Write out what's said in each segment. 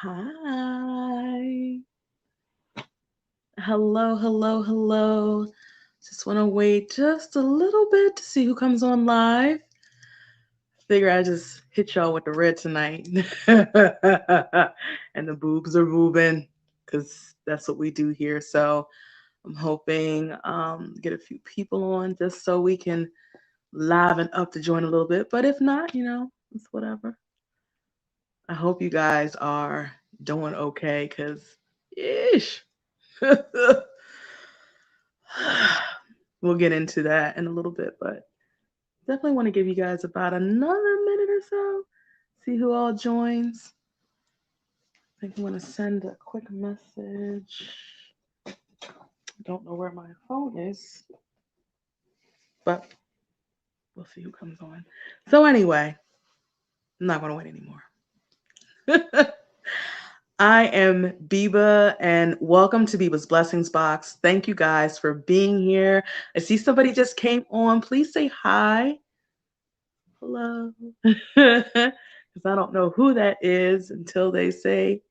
Hi. Hello, hello, hello. Just want to wait just a little bit to see who comes on live. Figure I just hit y'all with the red tonight. And the boobs are moving because that's what we do here. So I'm hoping get a few people on just so we can liven up the joint a little bit. But if not, it's whatever. I hope you guys are doing okay because ish. We'll get into that in a little bit, but definitely want to give you guys about another minute or so. See who all joins. I think I'm going to send a quick message. I don't know where my phone is, but we'll see who comes on. So, anyway, I'm not going to wait anymore. I am Biba, and welcome to Biba's Blessings Box. Thank you guys for being here. I see somebody just came on. Please say hi. Hello. Because I don't know who that is until they say,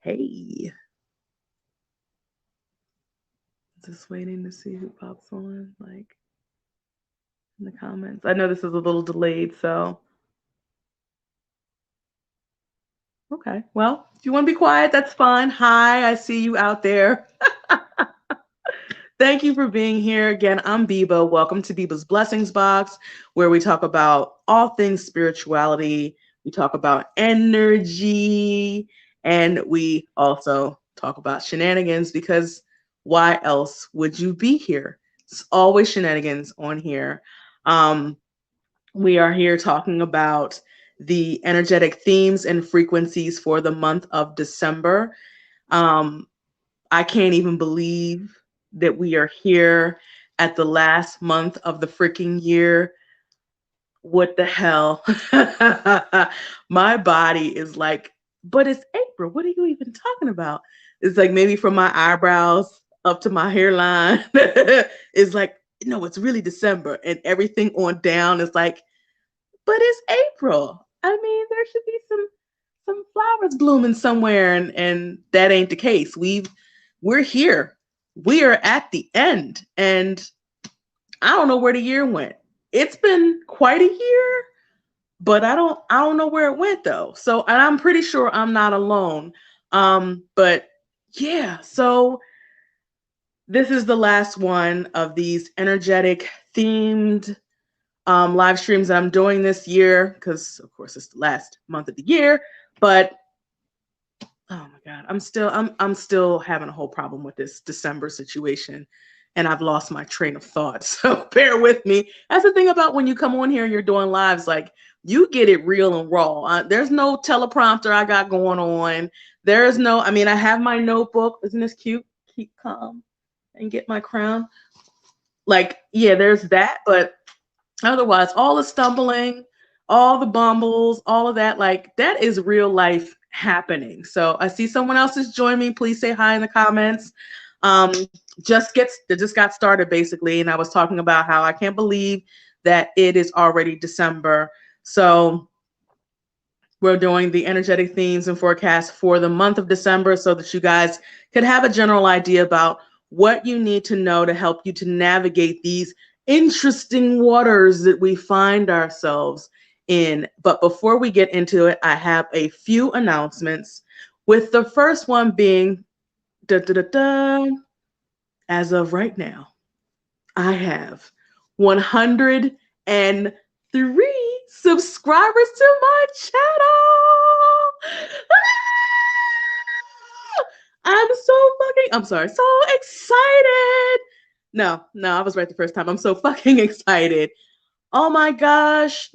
hey. Just waiting to see who pops on, like in the comments. I know this is a little delayed, so. Okay. Well, if you want to be quiet, that's fine. Hi, I see you out there. Thank you for being here. Again, I'm Biba. Welcome to Biba's Blessings Box, where we talk about all things spirituality. We talk about energy, and we also talk about shenanigans because why else would you be here? It's always shenanigans on here. Um, we are here talking about the energetic themes and frequencies for the month of December. Um, I can't even believe that we are here at the last month of the freaking year. What the hell? My body is like, but it's April. What are you even talking about? It's like maybe from my eyebrows up to my hairline. It's like, no, it's really December. And everything on down is like, but it's April. I mean, there should be some flowers blooming somewhere, and that ain't the case. We're here. We are at the end, and I don't know where the year went. It's been quite a year, but I don't know where it went though. So, and I'm pretty sure I'm not alone. But yeah, so this is the last one of these energetic themed live streams that I'm doing this year because, of course, it's the last month of the year. But oh my God, I'm still having a whole problem with this December situation, and I've lost my train of thought. So bear with me. That's the thing about when you come on here and you're doing lives, like you get it real and raw. There's no teleprompter I got going on. There is no. I mean, I have my notebook. Isn't this cute? Keep calm and get my crown. Like, yeah, there's that, but otherwise, all the stumbling, all the bumbles, all of that, like that is real life happening. So I see someone else has joined me. Please say hi in the comments. Um, just got started basically, and I was talking about how I can't believe that it is already December. So we're doing the energetic themes and forecasts for the month of December so that you guys could have a general idea about what you need to know to help you to navigate these interesting waters that we find ourselves in. But before we get into it, I have a few announcements, with the first one being, da, da, da, da, as of right now, I have 103 subscribers to my channel. I'm sorry, so excited. No, I was right the first time. I'm so fucking excited. Oh my gosh.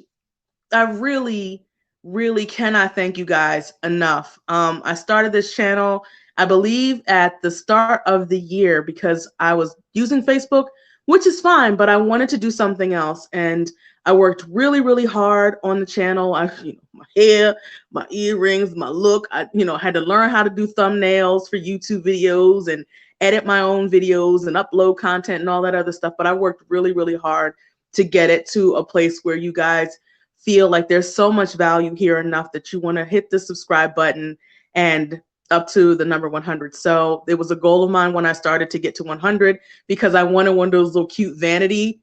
I really, really cannot thank you guys enough. I started this channel, I believe, at the start of the year because I was using Facebook, which is fine, but I wanted to do something else. And I worked really, really hard on the channel. My hair, my earrings, my look. Had to learn how to do thumbnails for YouTube videos and edit my own videos and upload content and all that other stuff. But I worked really, really hard to get it to a place where you guys feel like there's so much value here enough that you want to hit the subscribe button and up to the number 100. So it was a goal of mine when I started to get to 100 because I wanted one of those little cute vanity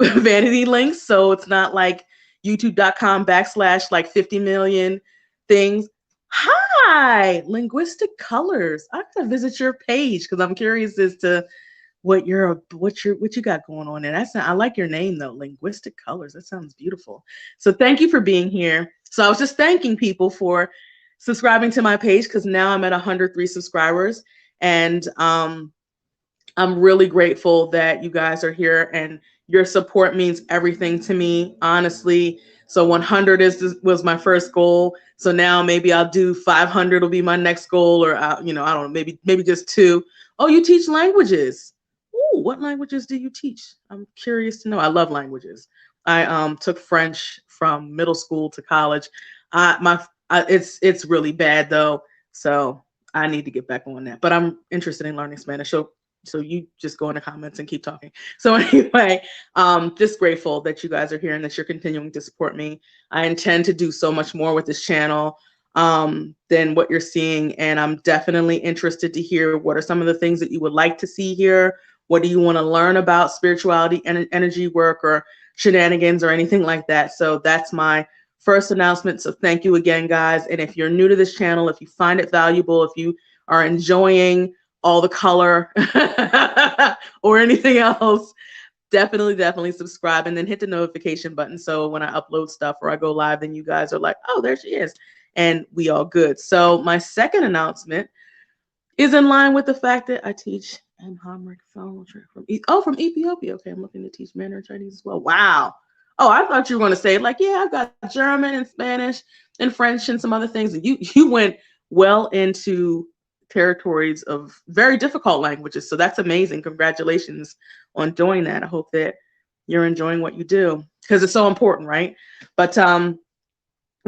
vanity links. So it's not like youtube.com/ like 50 million things. Hi, Linguistic Colors. I gotta visit your page because I'm curious as to what you got going on there. I like your name though, Linguistic Colors. That sounds beautiful. So thank you for being here. So I was just thanking people for subscribing to my page because now I'm at 103 subscribers, and I'm really grateful that you guys are here, and your support means everything to me, honestly. So 100 was my first goal. So now maybe I'll do 500 will be my next goal, or I don't know, maybe just 2. Oh, you teach languages. Ooh, what languages do you teach? I'm curious to know. I love languages. I took French from middle school to college. It's really bad though, so I need to get back on that. But I'm interested in learning Spanish. So you just go in the comments and keep talking. So anyway, just grateful that you guys are here and that you're continuing to support me. I intend to do so much more with this channel than what you're seeing. And I'm definitely interested to hear what are some of the things that you would like to see here. What do you want to learn about spirituality and energy work or shenanigans or anything like that? So that's my first announcement. So thank you again, guys. And if you're new to this channel, if you find it valuable, if you are enjoying all the color or anything else, definitely subscribe and then hit the notification button. So when I upload stuff or I go live, then you guys are like, oh, there she is. And we all good. So my second announcement is in line with the fact that I teach Amharic from Ethiopia. Okay, I'm looking to teach Mandarin Chinese as well. Wow. Oh, I thought you were going to say like, yeah, I've got German and Spanish and French and some other things. And you went well into territories of very difficult languages. So that's amazing. Congratulations on doing that. I hope that you're enjoying what you do because it's so important, right? But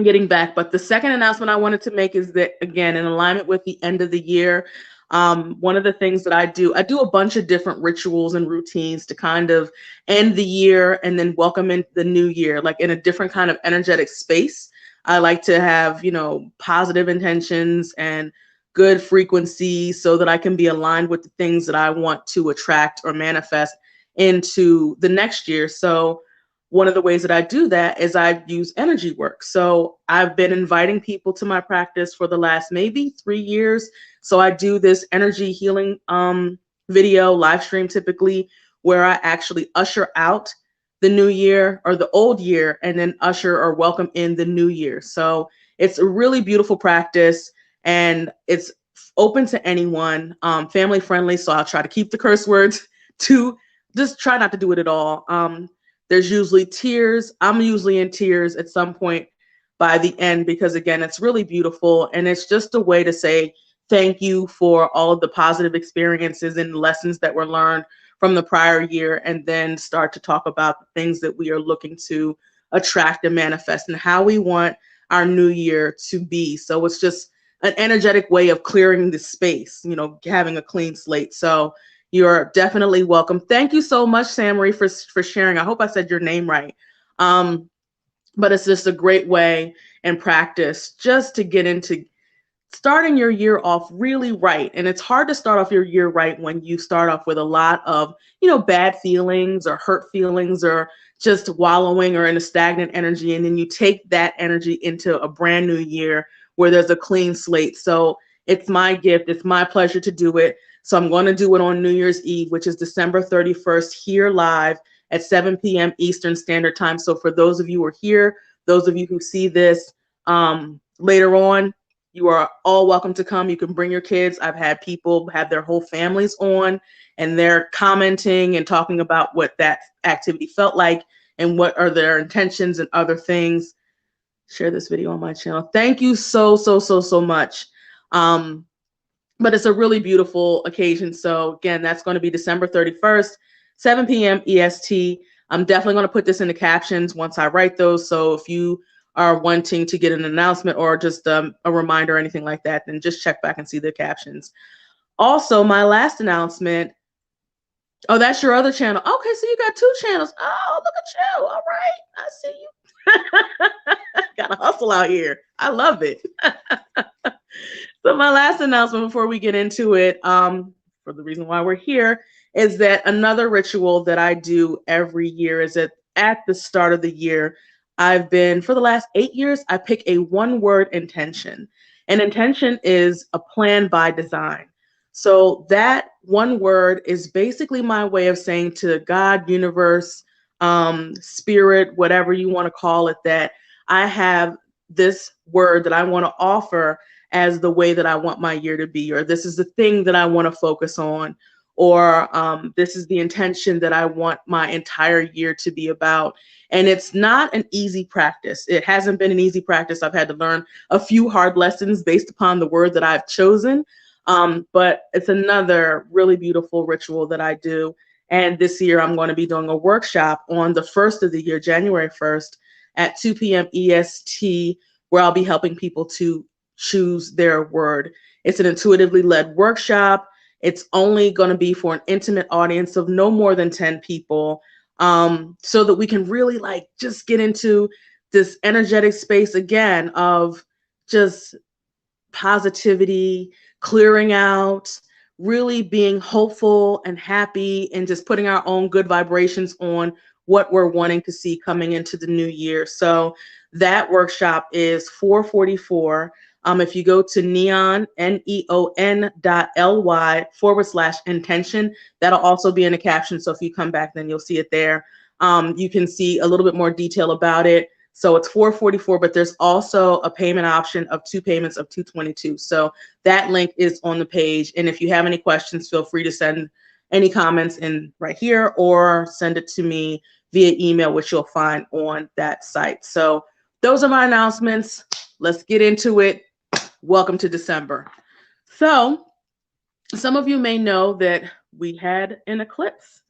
getting back, but the second announcement I wanted to make is that, again, in alignment with the end of the year, one of the things that I do a bunch of different rituals and routines to kind of end the year and then welcome in the new year, like in a different kind of energetic space. I like to have, positive intentions and good frequency so that I can be aligned with the things that I want to attract or manifest into the next year. So one of the ways that I do that is I use energy work. So I've been inviting people to my practice for the last maybe 3 years. So I do this energy healing video live stream typically where I actually usher out the new year or the old year and then usher or welcome in the new year. So it's a really beautiful practice and it's open to anyone, family friendly. So I'll try to keep the curse words to just try not to do it at all. There's usually tears. I'm usually in tears at some point by the end because, again, it's really beautiful. And it's just a way to say thank you for all of the positive experiences and lessons that were learned from the prior year, and then start to talk about the things that we are looking to attract and manifest and how we want our new year to be. So it's just an energetic way of clearing the space, having a clean slate. So you're definitely welcome. Thank you so much, Sam-Marie, for sharing. I hope I said your name right. But it's just a great way and practice just to get into starting your year off really right. And it's hard to start off your year right when you start off with a lot of, bad feelings or hurt feelings or just wallowing or in a stagnant energy. And then you take that energy into a brand new year where there's a clean slate. So it's my gift. It's my pleasure to do it. So I'm going to do it on New Year's Eve, which is December 31st, here live at 7 p.m. Eastern Standard Time. So for those of you who are here, those of you who see this later on, you are all welcome to come. You can bring your kids. I've had people have their whole families on, and they're commenting and talking about what that activity felt like and what are their intentions and other things. Share this video on my channel. Thank you so much. But it's a really beautiful occasion. So again, that's going to be December 31st, 7 p.m. EST. I'm definitely going to put this in the captions once I write those. So if you are wanting to get an announcement or just a reminder or anything like that, then just check back and see the captions. Also, my last announcement. Oh, that's your other channel. Okay, so you got 2 channels. Oh, look at you. All right. I see you. Gotta hustle out here. I love it. So my last announcement before we get into it, for the reason why we're here, is that another ritual that I do every year is that at the start of the year, for the last 8 years, I pick a one word intention. An intention is a plan by design. So that one word is basically my way of saying to God, universe, spirit, whatever you want to call it, that I have this word that I want to offer as the way that I want my year to be, or this is the thing that I want to focus on, or this is the intention that I want my entire year to be about. And it's not an easy practice. It hasn't been an easy practice. I've had to learn a few hard lessons based upon the word that I've chosen. But it's another really beautiful ritual that I do. And this year I'm going to be doing a workshop on the first of the year, January 1st at 2 p.m. EST, where I'll be helping people to choose their word. It's an intuitively led workshop. It's only going to be for an intimate audience of no more than 10 people, so that we can really like just get into this energetic space again of just positivity, clearing out, really being hopeful and happy, and just putting our own good vibrations on what we're wanting to see coming into the new year. So that workshop is 444. If you go to neon.ly/intention, that'll also be in the caption. So if you come back, then you'll see it there. You can see a little bit more detail about it. So it's 444, but there's also a payment option of 2 payments of 222. So that link is on the page. And if you have any questions, feel free to send any comments in right here or send it to me via email, which you'll find on that site. So those are my announcements. Let's get into it. Welcome to December. So some of you may know that we had an eclipse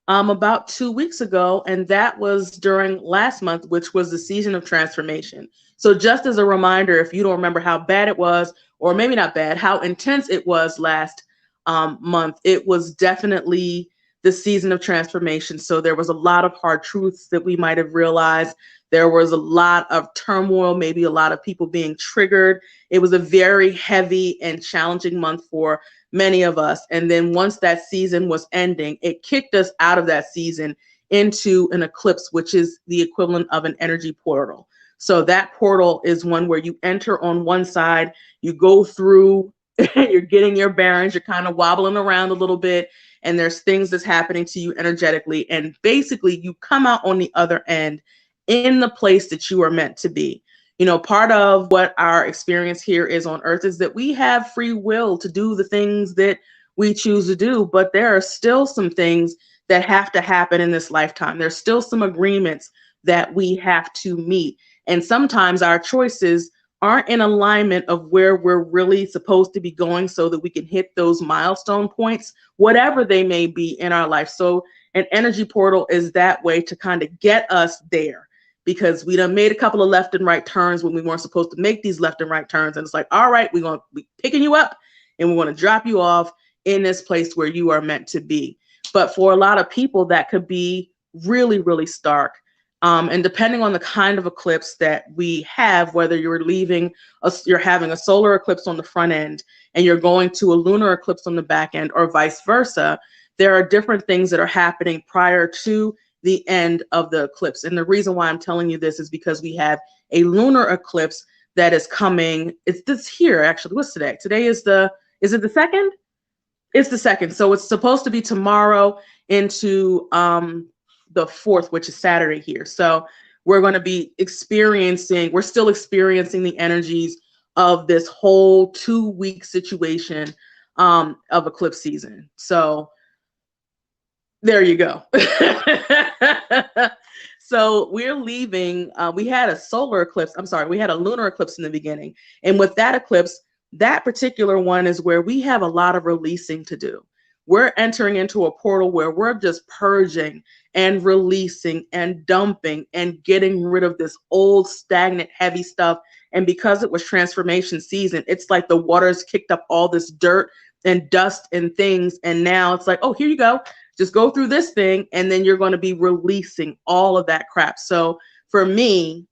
about 2 weeks ago, and that was during last month, which was the season of transformation. So just as a reminder, if you don't remember how bad it was, or maybe not bad, how intense it was last month, it was definitely the season of transformation. So there was a lot of hard truths that we might have realized. There was a lot of turmoil, maybe a lot of people being triggered. It was a very heavy and challenging month for many of us. And then once that season was ending, it kicked us out of that season into an eclipse, which is the equivalent of an energy portal. So that portal is one where you enter on one side, you go through, you're getting your bearings, you're kind of wobbling around a little bit, and there's things that's happening to you energetically. And basically you come out on the other end in the place that you are meant to be. You know, part of what our experience here is on Earth is that we have free will to do the things that we choose to do, but there are still some things that have to happen in this lifetime. There's still some agreements that we have to meet. And sometimes our choices aren't in alignment of where we're really supposed to be going so that we can hit those milestone points, whatever they may be in our life. So an energy portal is that way to kind of get us there, because we done made a couple of left and right turns when we weren't supposed to make these left and right turns. And it's like, all right, we're going to be picking you up and we want to drop you off in this place where you are meant to be. But for a lot of people, that could be really, really stark. And depending on the kind of eclipse that we have, whether you're you're having a solar eclipse on the front end and you're going to a lunar eclipse on the back end, or vice versa, there are different things that are happening prior to the end of the eclipse. And the reason why I'm telling you this is because we have a lunar eclipse that is coming. It's this here, actually. What's today? Today is is it the 2nd? It's the 2nd. So it's supposed to be tomorrow into the 4th, which is Saturday here. So we're going to be we're still experiencing the energies of this whole 2-week situation of eclipse season. So there you go. So we're leaving. We had a solar eclipse. I'm sorry, we had a lunar eclipse in the beginning. And with that eclipse, that particular one is where we have a lot of releasing to do. We're entering into a portal where we're just purging and releasing and dumping and getting rid of this old, stagnant, heavy stuff. And because it was transformation season, it's like the waters kicked up all this dirt and dust and things. And now it's like, oh, here you go. Just go through this thing, and then you're going to be releasing all of that crap. So for me,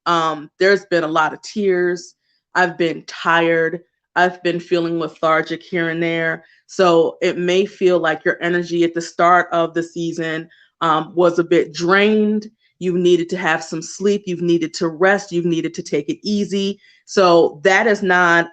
there's been a lot of tears. I've been tired. I've been feeling lethargic here and there. So it may feel like your energy at the start of the season was a bit drained. You've needed to have some sleep. You've needed to rest. You've needed to take it easy. So that is not,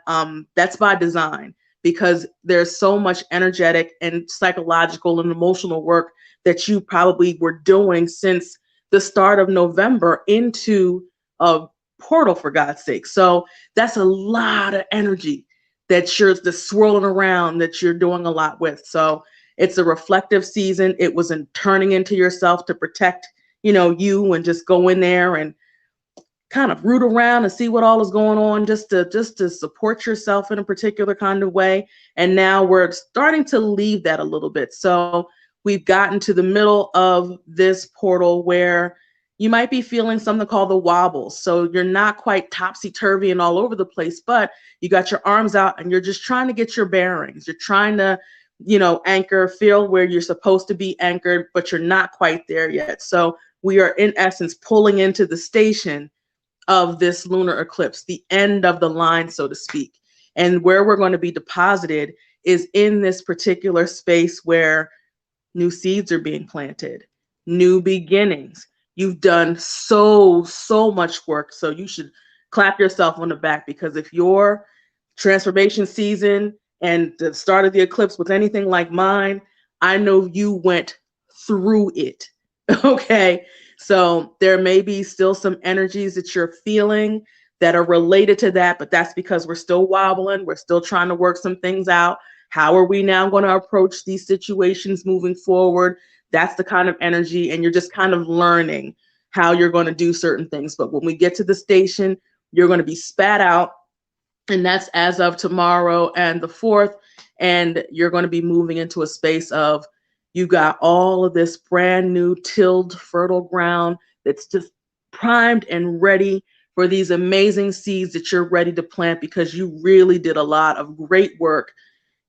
that's by design, because there's so much energetic and psychological and emotional work that you probably were doing since the start of November into a portal, for God's sake. So that's a lot of energy that you're just swirling around, that you're doing a lot with. So it's a reflective season. It was in turning into yourself to protect, you, and just go in there and kind of root around and see what all is going on, just to support yourself in a particular kind of way. And now we're starting to leave that a little bit. So we've gotten to the middle of this portal where you might be feeling something called the wobbles. So you're not quite topsy-turvy and all over the place, but you got your arms out and you're just trying to get your bearings. You're trying to, anchor, feel where you're supposed to be anchored, but you're not quite there yet. So we are in essence pulling into the station of this lunar eclipse, the end of the line, so to speak. And where we're going to be deposited is in this particular space where new seeds are being planted, new beginnings. You've done so much work. So you should clap yourself on the back, because if your transformation season and the start of the eclipse was anything like mine, I know you went through it. Okay. So there may be still some energies that you're feeling that are related to that, but that's because we're still wobbling. We're still trying to work some things out. How are we now going to approach these situations moving forward? That's the kind of energy, and you're just kind of learning how you're going to do certain things. But when we get to the station, you're going to be spat out, and that's as of tomorrow and the 4th, and you're going to be moving into a space of, you got all of this brand new tilled fertile ground that's just primed and ready for these amazing seeds that you're ready to plant, because you really did a lot of great work,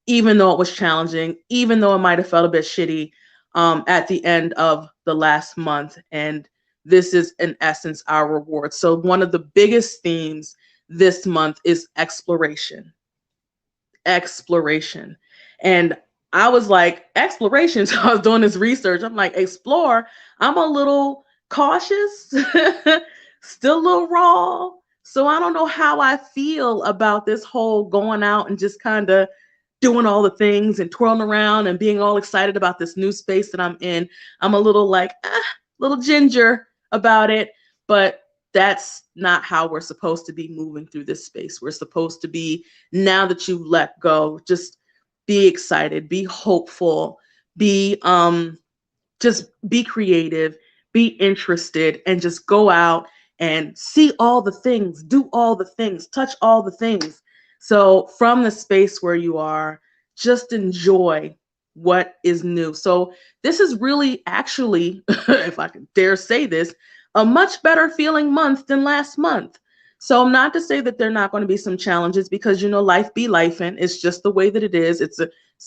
even though it was challenging, even though it might have felt a bit shitty at the end of the last month. And this is, in essence, our reward. So one of the biggest themes this month is exploration. Exploration. And I was like, exploration. So I was doing this research. I'm like, explore. I'm a little cautious, still a little raw. So I don't know how I feel about this whole going out and just kind of doing all the things and twirling around and being all excited about this new space that I'm in. I'm a little like, little ginger about it, but that's not how we're supposed to be moving through this space. We're supposed to be, now that you've let go, just be excited, be hopeful, be just be creative, be interested, and just go out and see all the things, do all the things, touch all the things. So from the space where you are, just enjoy what is new. So this is really, actually, if I can dare say this, a much better feeling month than last month. So not to say that there are not going to be some challenges, because life be life, and it's just the way that it is. It's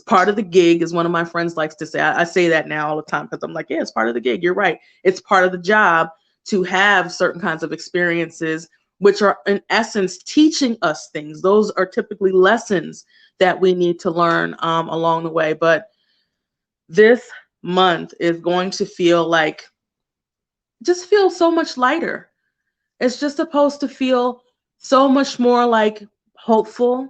part of the gig, as one of my friends likes to say. I say that now all the time, because I'm like, yeah, it's part of the gig. You're right. It's part of the job to have certain kinds of experiences, which are in essence teaching us things. Those are typically lessons that we need to learn along the way. But this month is going to feel like, just feel so much lighter. It's just supposed to feel so much more like hopeful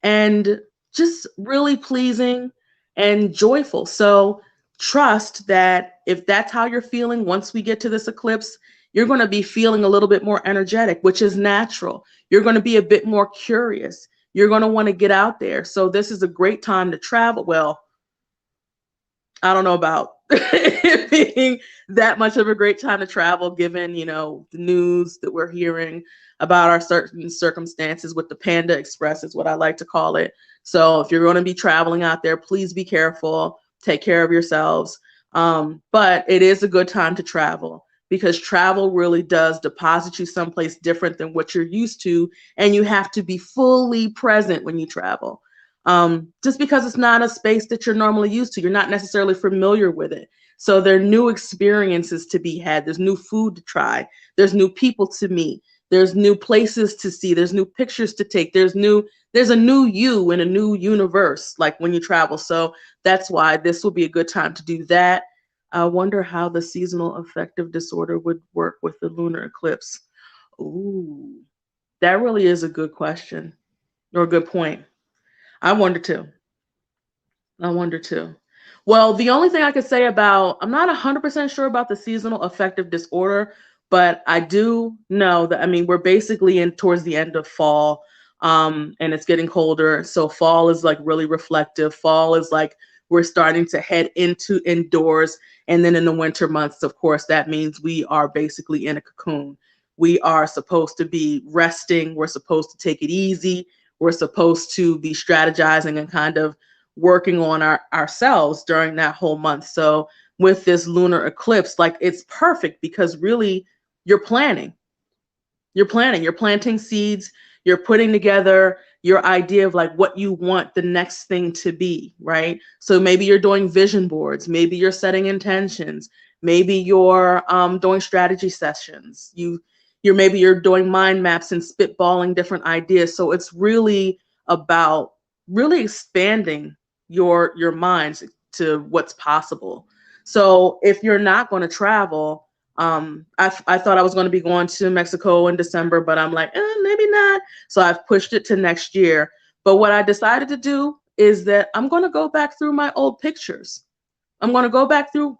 and just really pleasing and joyful. So trust that if that's how you're feeling, once we get to this eclipse, you're going to be feeling a little bit more energetic, which is natural. You're going to be a bit more curious. You're going to want to get out there. So this is a great time to travel. Well, I don't know about it being that much of a great time to travel, given, the news that we're hearing about our certain circumstances with the Panda Express, is what I like to call it. So if you're going to be traveling out there, please be careful, take care of yourselves. But it is a good time to travel, because travel really does deposit you someplace different than what you're used to. And you have to be fully present when you travel. Just because it's not a space that you're normally used to, you're not necessarily familiar with it. So there are new experiences to be had. There's new food to try. There's new people to meet. There's new places to see. There's new pictures to take. There's a new you in a new universe, like when you travel. So that's why this will be a good time to do that. I wonder how the seasonal affective disorder would work with the lunar eclipse. Ooh, that really is a good question or a good point. I wonder too. I wonder too. Well, the only thing I could say about, I'm not 100% sure about the seasonal affective disorder, but I do know that, I mean, we're basically in towards the end of fall, and it's getting colder. So fall is like really reflective. Fall is like we're starting to head into indoors. And then in the winter months, of course, that means we are basically in a cocoon. We are supposed to be resting. We're supposed to take it easy. We're supposed to be strategizing and kind of working on ourselves during that whole month. So with this lunar eclipse, like it's perfect because really you're planning. You're planting seeds, you're putting together your idea of like what you want the next thing to be, right? So maybe you're doing vision boards, maybe you're setting intentions, maybe you're doing strategy sessions. You're doing mind maps and spitballing different ideas. So it's really about really expanding your minds to what's possible. So if you're not going to travel, I thought I was going to be going to Mexico in December, but I'm like, maybe not. So I've pushed it to next year. But what I decided to do is that I'm going to go back through my old pictures. I'm going to go back through,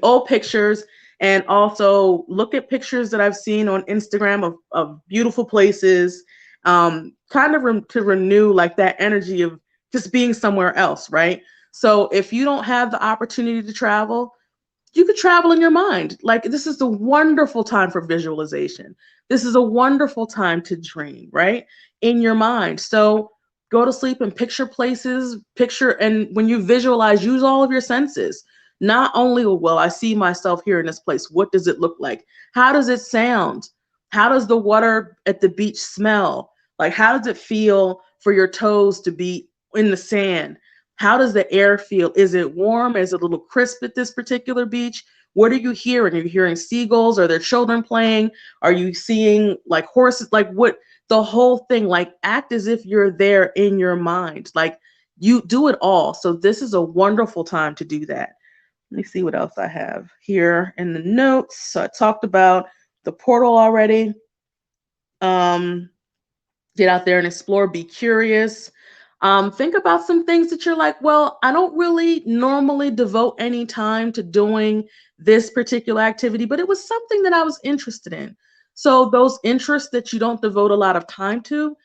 old pictures and also look at pictures that I've seen on Instagram of beautiful places, kind of to renew like that energy of just being somewhere else, right? So if you don't have the opportunity to travel, you could travel in your mind. Like this is a wonderful time for visualization. This is a wonderful time to dream, right? In your mind. So go to sleep and picture places, and when you visualize, use all of your senses. Not only, well, I see myself here in this place. What does it look like? How does it sound? How does the water at the beach smell? Like, how does it feel for your toes to be in the sand? How does the air feel? Is it warm? Is it a little crisp at this particular beach? What are you hearing? Are you hearing seagulls? Are there children playing? Are you seeing like horses? Like what the whole thing, like act as if you're there in your mind. Like you do it all. So this is a wonderful time to do that. Let me see what else I have here in the notes. So I talked about the portal already. Get out there and explore, be curious. Think about some things that you're like, well, I don't really normally devote any time to doing this particular activity, but it was something that I was interested in. So those interests that you don't devote a lot of time to,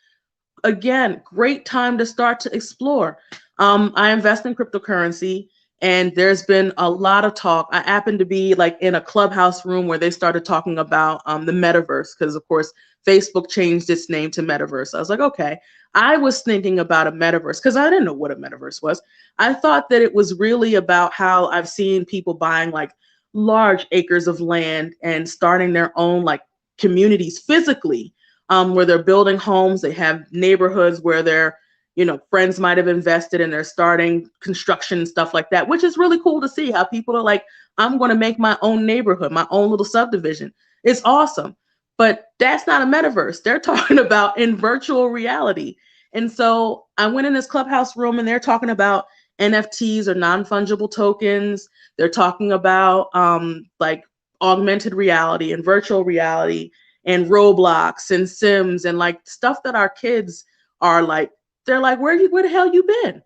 again, great time to start to explore. I invest in cryptocurrency, and there's been a lot of talk. I happened to be like in a clubhouse room where they started talking about the metaverse, because of course Facebook changed its name to Metaverse. I was like, okay. I was thinking about a metaverse because I didn't know what a metaverse was. I thought that it was really about how I've seen people buying like large acres of land and starting their own like communities physically, where they're building homes. They have neighborhoods where their, friends might have invested and they're starting construction and stuff like that, which is really cool to see how people are like, I'm going to make my own neighborhood, my own little subdivision. It's awesome. But that's not a metaverse. They're talking about in virtual reality. And so I went in this clubhouse room and they're talking about NFTs or non-fungible tokens. They're talking about like augmented reality and virtual reality and Roblox and Sims and like stuff that our kids are like, they're like, where the hell you been?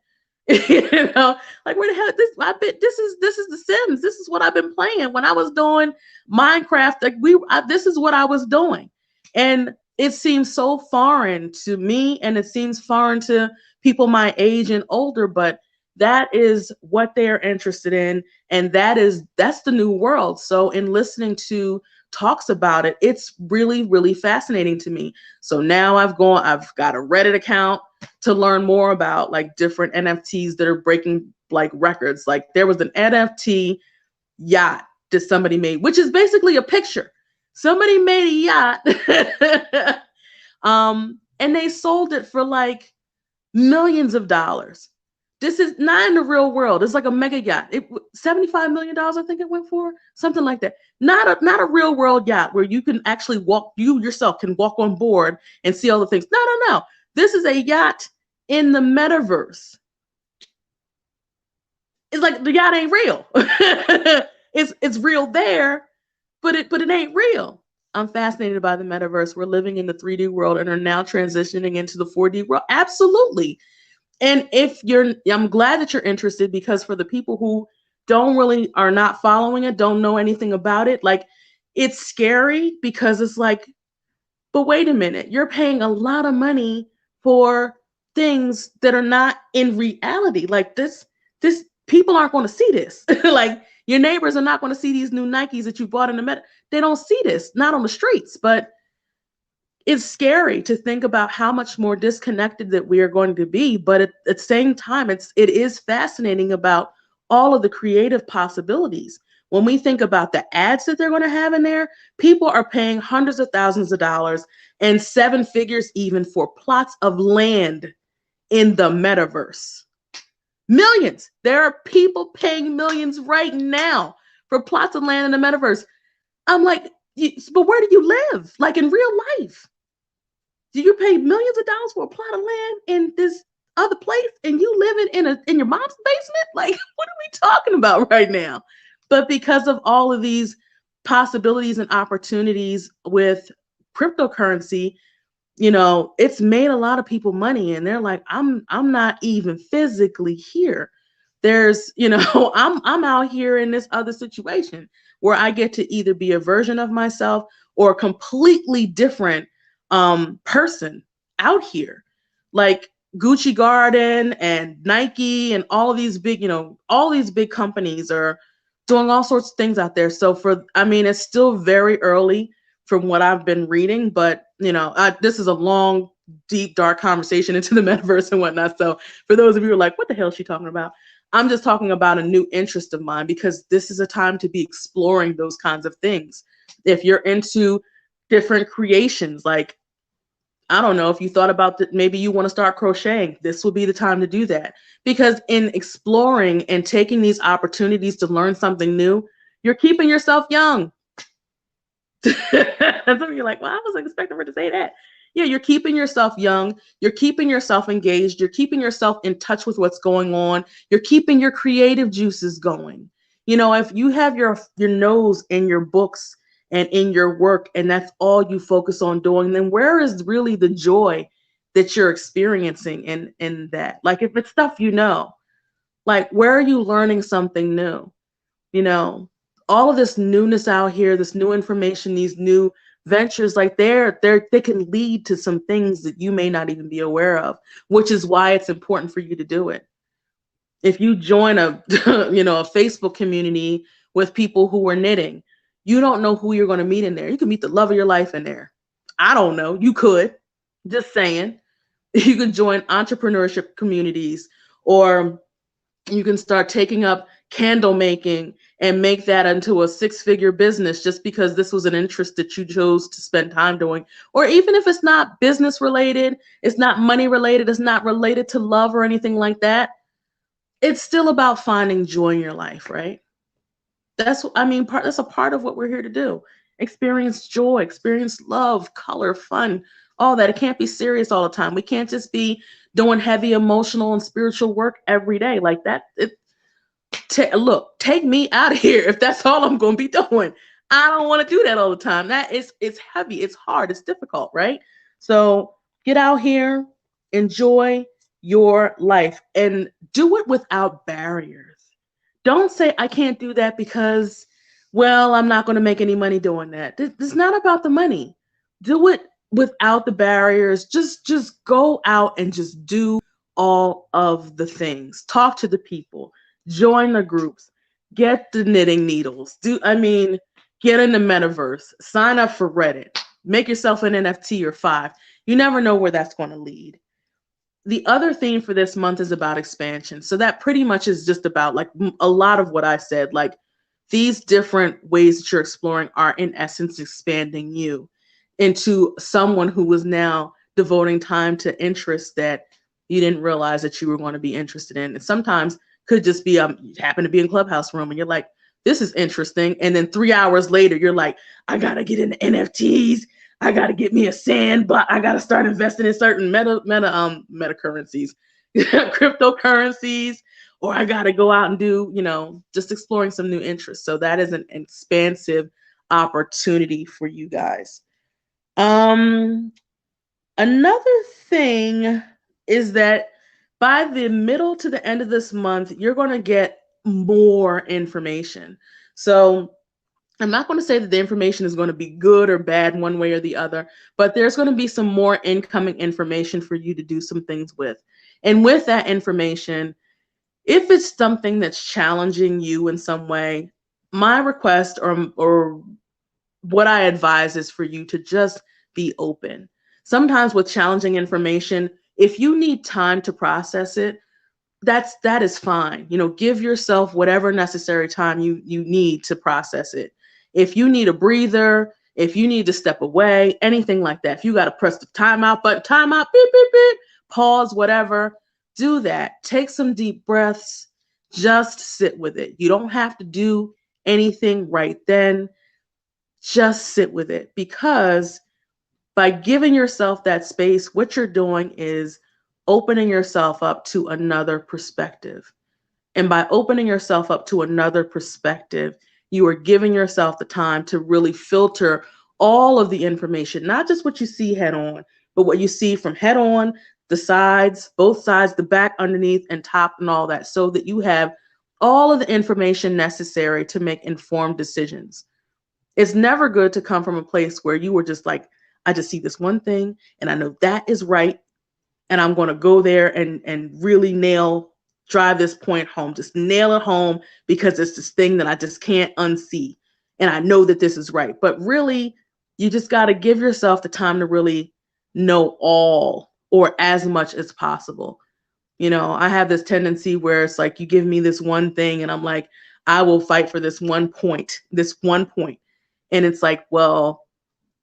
Like where the hell this is the Sims. This is what I've been playing when I was doing Minecraft. Like this is what I was doing. And it seems so foreign to me and it seems foreign to people my age and older, but that is what they're interested in. And that's the new world. So in listening to talks about it, it's really, really fascinating to me. So now I've got a Reddit account to learn more about like different NFTs that are breaking like records. Like there was an NFT yacht that somebody made, which is basically a picture. Somebody made a yacht and they sold it for like millions of dollars. This is not in the real world. It's like a mega yacht. $75 million, I think it went for, something like that. Not a real world yacht where you can actually walk, you yourself can walk on board and see all the things. No, no, no. This is a yacht in the metaverse. It's like the yacht ain't real. It's real there, but it ain't real. I'm fascinated by the metaverse. We're living in the 3D world and are now transitioning into the 4D world. Absolutely. And I'm glad that you're interested, because for the people who are not following it, don't know anything about it, like, it's scary because it's like, but wait a minute, you're paying a lot of money for things that are not in reality. Like this people aren't going to see this. Like, your neighbors are not going to see these new Nikes that you bought in the they don't see this, not on the streets. But it's scary to think about how much more disconnected that we are going to be. But at the same time, it is fascinating about all of the creative possibilities. When we think about the ads that they're going to have in there, people are paying hundreds of thousands of dollars and seven figures even for plots of land in the metaverse. Millions. There are people paying millions right now for plots of land in the metaverse. I'm like, but where do you live? Like, in real life? Do you pay millions of dollars for a plot of land in this other place and you living in your mom's basement? Like, what are we talking about right now? But because of all of these possibilities and opportunities with cryptocurrency, it's made a lot of people money, and they're like, I'm not even physically here. There's, I'm out here in this other situation where I get to either be a version of myself or a completely different person out here. Like Gucci Garden and Nike and all of these big, all these big companies are doing all sorts of things out there. So it's still very early from what I've been reading, but this is a long, deep, dark conversation into the metaverse and whatnot. So for those of you who are like, what the hell is she talking about? I'm just talking about a new interest of mine, because this is a time to be exploring those kinds of things. If you're into different creations, like, I don't know, if you thought about that, maybe you want to start crocheting, this will be the time to do that. Because in exploring and taking these opportunities to learn something new, you're keeping yourself young. Some of you are like, well, I wasn't expecting her to say that. Yeah, you're keeping yourself young. You're keeping yourself engaged. You're keeping yourself in touch with what's going on. You're keeping your creative juices going. If you have your nose in your books and in your work, and that's all you focus on doing, then where is really the joy that you're experiencing in that? Like, if it's stuff like, where are you learning something new? All of this newness out here, this new information, these new ventures, like they can lead to some things that you may not even be aware of, which is why it's important for you to do it. If you join a a Facebook community with people who are knitting, you don't know who you're going to meet in there. You can meet the love of your life in there. I don't know. You could. Just saying. You could join entrepreneurship communities, or you can start taking up candle making and make that into a 6-figure business just because this was an interest that you chose to spend time doing. Or even if it's not business related, it's not money related, it's not related to love or anything like that, it's still about finding joy in your life, right? That's a part of what we're here to do. Experience joy, experience love, color, fun, all that. It can't be serious all the time. We can't just be doing heavy emotional and spiritual work every day like that. Look, take me out of here if that's all I'm going to be doing. I don't want to do that all the time. It's heavy, it's hard, it's difficult, right? So get out here, enjoy your life, and do it without barriers. Don't say, I can't do that because, well, I'm not going to make any money doing that. It's not about the money. Do it without the barriers. Just go out and just do all of the things. Talk to the people. Join the groups. Get the knitting needles. Get in the metaverse. Sign up for Reddit. Make yourself an NFT or 5. You never know where that's going to lead. The other theme for this month is about expansion. So that pretty much is just about, like, a lot of what I said. Like, these different ways that you're exploring are in essence expanding you into someone who is now devoting time to interests that you didn't realize that you were going to be interested in. And sometimes could just be you happen to be in Clubhouse room and you're like, this is interesting. And then 3 hours later, you're like, I gotta get into NFTs. I gotta get me a sand, but I gotta start investing in certain meta currencies, cryptocurrencies, or I gotta go out and do, just exploring some new interests. So that is an expansive opportunity for you guys. Another thing is that by the middle to the end of this month, you're going to get more information. So I'm not going to say that the information is going to be good or bad one way or the other, but there's going to be some more incoming information for you to do some things with. And with that information, if it's something that's challenging you in some way, my request or what I advise is for you to just be open. Sometimes with challenging information, if you need time to process it, that is fine. Give yourself whatever necessary time you need to process it. If you need a breather, if you need to step away, anything like that, if you got to press the timeout button, timeout, beep, beep, beep, pause, whatever, do that. Take some deep breaths. Just sit with it. You don't have to do anything right then. Just sit with it, because by giving yourself that space, what you're doing is opening yourself up to another perspective. And by opening yourself up to another perspective, you are giving yourself the time to really filter all of the information, not just what you see head on, but what you see from head on, the sides, both sides, the back, underneath, and top, and all that, so that you have all of the information necessary to make informed decisions. It's never good to come from a place where you were just like, I just see this one thing and I know that is right, and I'm going to go there and really drive this point home, just nail it home, because it's this thing that I just can't unsee. And I know that this is right. But really, you just got to give yourself the time to really know all, or as much as possible. I have this tendency where it's like, you give me this one thing and I'm like, I will fight for this one point, this one point. And it's like, well,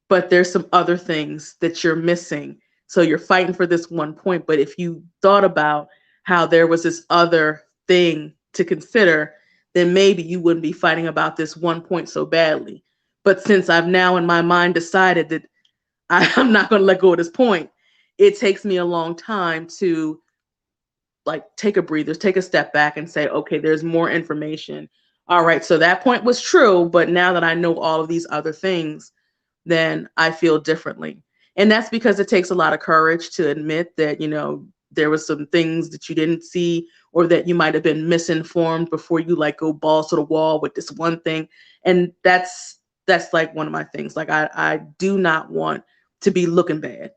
but there's some other things that you're missing. So you're fighting for this one point. But if you thought about how there was this other thing to consider, then maybe you wouldn't be fighting about this one point so badly. But since I've now in my mind decided that I'm not going to let go of this point, it takes me a long time to like take a breather, take a step back and say, okay, there's more information. All right, so that point was true, but now that I know all of these other things, then I feel differently. And that's because it takes a lot of courage to admit that, there was some things that you didn't see, or that you might have been misinformed before you like go balls to the wall with this one thing. And that's like one of my things. Like I do not want to be looking bad.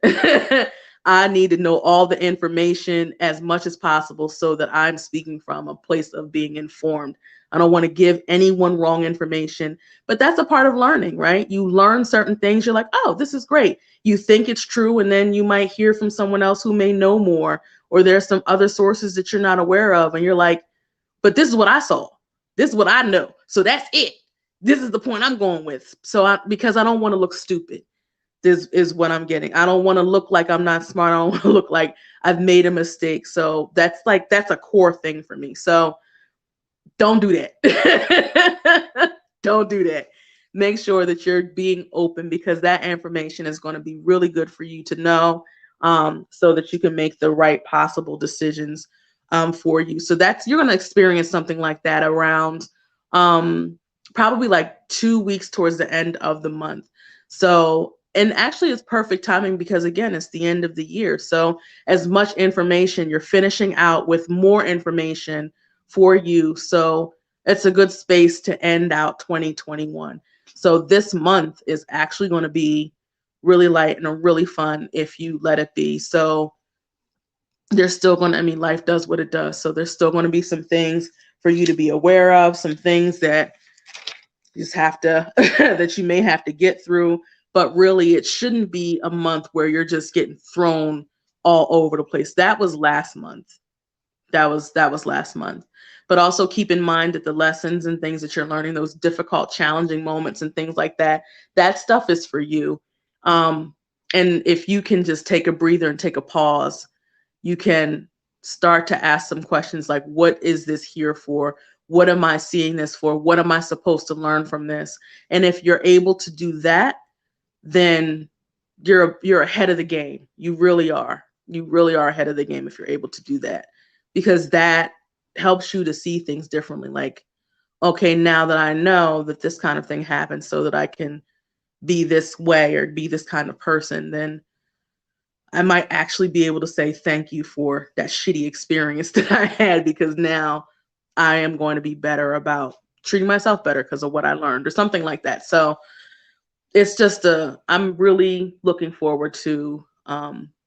I need to know all the information as much as possible so that I'm speaking from a place of being informed. I don't want to give anyone wrong information, but that's a part of learning, right? You learn certain things. You're like, oh, this is great. You think it's true. And then you might hear from someone else who may know more, or there's some other sources that you're not aware of. And you're like, but this is what I saw. This is what I know. So that's it. This is the point I'm going with. Because I don't want to look stupid. This is what I'm getting. I don't want to look like I'm not smart. I don't want to look like I've made a mistake. So that's a core thing for me. So don't do that. Don't do that. Make sure that you're being open, because that information is going to be really good for you to know, so that you can make the right possible decisions for you. So you're going to experience something like that around probably like 2 weeks towards the end of the month. So, and actually it's perfect timing, because again, it's the end of the year. So as much information, you're finishing out with more information for you. So it's a good space to end out 2021. So this month is actually going to be really light and really fun if you let it be. So there's still going to, life does what it does. So there's still going to be some things for you to be aware of, some things that you just have to, that you may have to get through. But really, it shouldn't be a month where you're just getting thrown all over the place. That was last month. That was last month. But also keep in mind that the lessons and things that you're learning, those difficult, challenging moments and things like that, that stuff is for you. And if you can just take a breather and take a pause, you can start to ask some questions like, what is this here for? What am I seeing this for? What am I supposed to learn from this? And if you're able to do that, then you're ahead of the game. You really are. You really are ahead of the game if you're able to do that, because that helps you to see things differently. Like, okay, now that I know that this kind of thing happens so that I can be this way or be this kind of person, then I might actually be able to say thank you for that shitty experience that I had, because now I am going to be better about treating myself better because of what I learned or something like that. So it's just I'm really looking forward to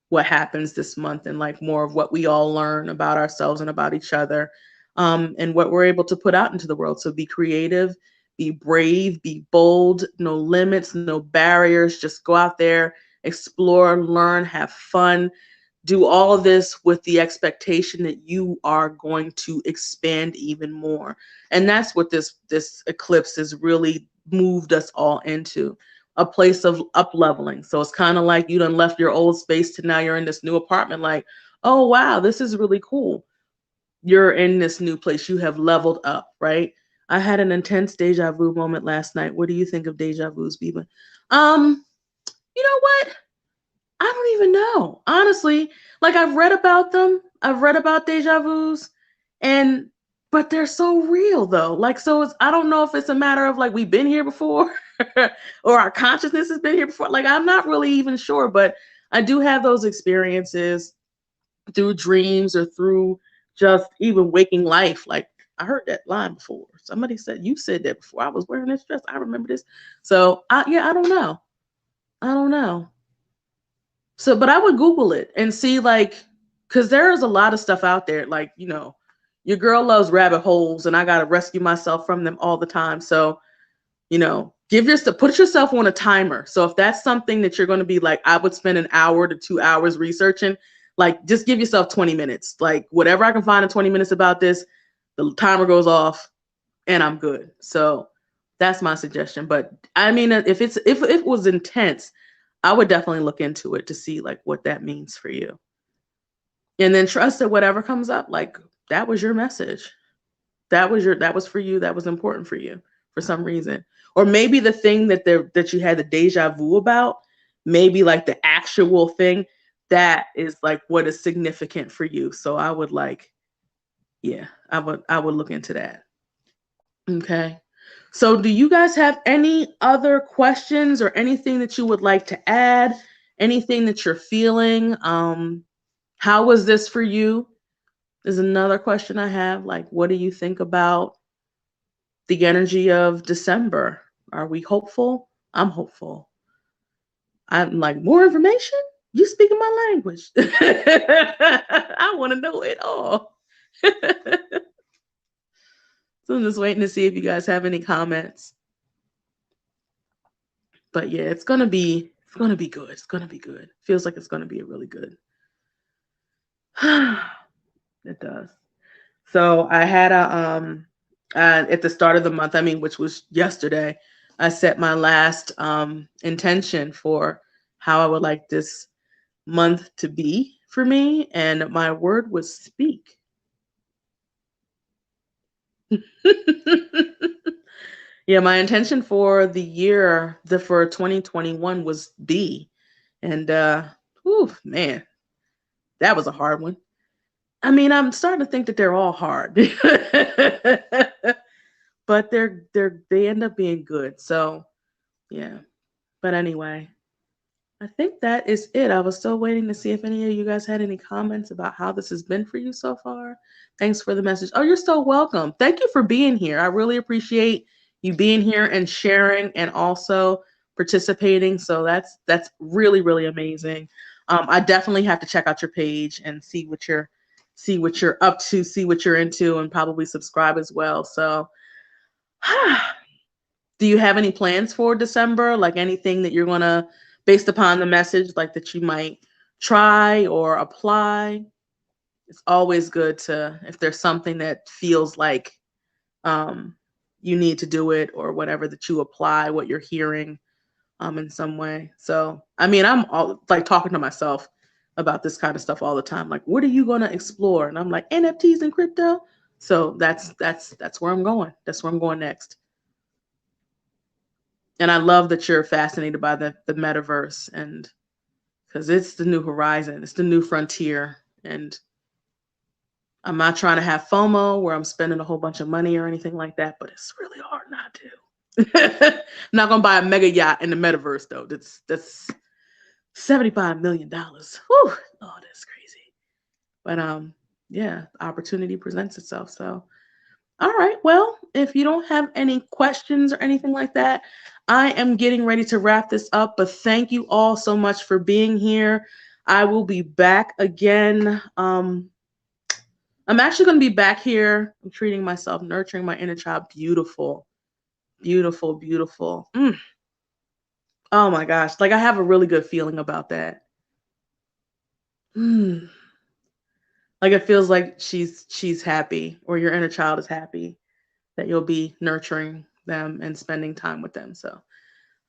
what happens this month, and like more of what we all learn about ourselves and about each other, and what we're able to put out into the world. So be creative, be brave, be bold, no limits, no barriers. Just go out there, explore, learn, have fun. Do all of this with the expectation that you are going to expand even more. And that's what this eclipse has really moved us all into, a place of up leveling. So it's kind of like you done left your old space to now you're in this new apartment. Like, oh wow, this is really cool. You're in this new place. You have leveled up, right? I had an intense deja vu moment last night. What do you think of deja vu's, Biba? You know what? I don't even know. Honestly, like I've read about them. I've read about deja vus, and but they're so real though. Like, so it's, I don't know if it's a matter of like we've been here before or our consciousness has been here before. Like, I'm not really even sure, but I do have those experiences through dreams or through just even waking life. Like, I heard that line before. Somebody said, you said that before. I was wearing this dress. I remember this. So yeah, I don't know. I don't know. So, but I would Google it and see, like, because there's a lot of stuff out there. Like, your girl loves rabbit holes, and I got to rescue myself from them all the time. So, put yourself on a timer. So, if that's something that you're going to be like, I would spend an hour to 2 hours researching, like, just give yourself 20 minutes. Like, whatever I can find in 20 minutes about this, the timer goes off and I'm good. So, that's my suggestion. But I mean, if it was intense, I would definitely look into it to see like what that means for you. And then trust that whatever comes up, like, that was your message. That was for you. That was important for you for some reason. Or maybe the thing that you had the deja vu about, maybe like the actual thing that is like what is significant for you. So I would I would look into that. Okay. So do you guys have any other questions or anything that you would like to add? Anything that you're feeling? How was this for you? Is another question I have. Like, what do you think about the energy of December? Are we hopeful? I'm hopeful. I'm like, more information? You speaking my language. I want to know it all. So I'm just waiting to see if you guys have any comments. But yeah, it's gonna be good. It's gonna be good. Feels like it's gonna be a really good. It does. So I had at the start of the month, I mean, which was yesterday, I set my last intention for how I would like this month to be for me, and my word was speak. Yeah, my intention for the year, for 2021 was be. And man, that was a hard one. I mean, I'm starting to think that they're all hard. But they end up being good. So, yeah. But anyway, I think that is it. I was still waiting to see if any of you guys had any comments about how this has been for you so far. Thanks for the message. Oh, you're so welcome. Thank you for being here. I really appreciate you being here and sharing and also participating. So that's really, really amazing. I definitely have to check out your page and see what you're up to, see what you're into, and probably subscribe as well. So do you have any plans for December? Like anything that you're gonna, based upon the message, like that you might try or apply? It's always good to, if there's something that feels like you need to do it or whatever, that you apply what you're hearing in some way. So I mean, I'm all like talking to myself. about this kind of stuff all the time. Like, what are you going to explore? And I'm like, NFTs and crypto. So that's where I'm going. That's where I'm going next. And I love that you're fascinated by the metaverse, and because it's the new horizon, it's the new frontier. And I'm not trying to have FOMO where I'm spending a whole bunch of money or anything like that, but it's really hard not to. I'm not gonna buy a mega yacht in the metaverse though. That's $75 million. Whew. Oh, that's crazy. But yeah, opportunity presents itself. So all right. Well, if you don't have any questions or anything like that, I am getting ready to wrap this up. But thank you all so much for being here. I will be back again. I'm actually going to be back here. I'm treating myself, nurturing my inner child. Beautiful, beautiful, beautiful. Oh my gosh. Like I have a really good feeling about that. Like it feels like she's happy, or your inner child is happy that you'll be nurturing them and spending time with them. So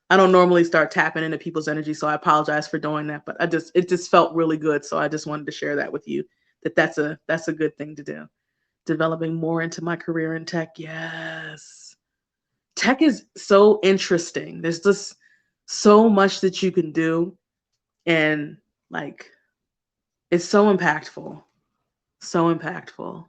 I don't normally start tapping into people's energy, so I apologize for doing that, but it just felt really good. So I just wanted to share that with you, that's a good thing to do. Developing more into my career in tech. Yes. Tech is so interesting. There's just so much that you can do, and like it's so impactful. So impactful.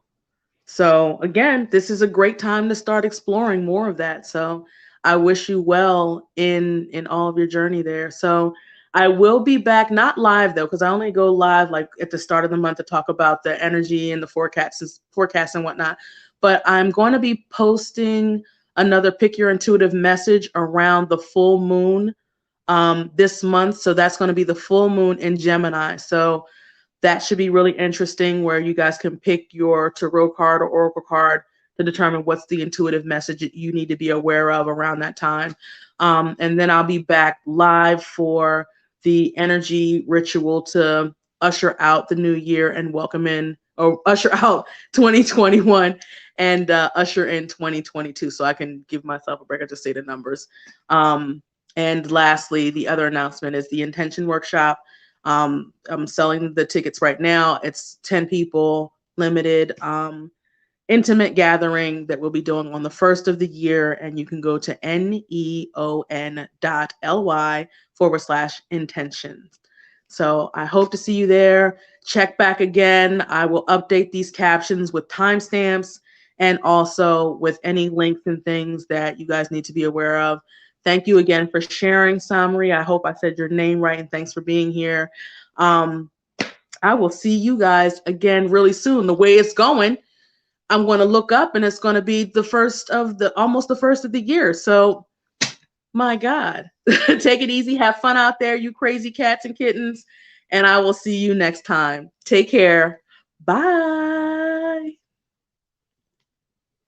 So again, this is a great time to start exploring more of that. So I wish you well in all of your journey there. So I will be back, not live though, because I only go live like at the start of the month to talk about the energy and the forecasts and whatnot. But I'm going to be posting another Pick Your Intuitive message around the full moon this month. So that's going to be the full moon in Gemini. So that should be really interesting, where you guys can pick your tarot card or oracle card to determine what's the intuitive message that you need to be aware of around that time. And then I'll be back live for the energy ritual to usher out the new year and welcome in, or usher out 2021 and usher in 2022. So I can give myself a break. I just say the numbers. And lastly, the other announcement is the intention workshop. I'm selling the tickets right now. It's 10 people, limited, intimate gathering that we'll be doing on the first of the year. And you can go to neon.ly/intentions. So I hope to see you there. Check back again. I will update these captions with timestamps and also with any links and things that you guys need to be aware of. Thank you again for sharing, Samri. I hope I said your name right, and thanks for being here. I will see you guys again really soon. The way it's going, I'm going to look up and it's going to be almost the first of the year. So my God, take it easy. Have fun out there, you crazy cats and kittens. And I will see you next time. Take care. Bye.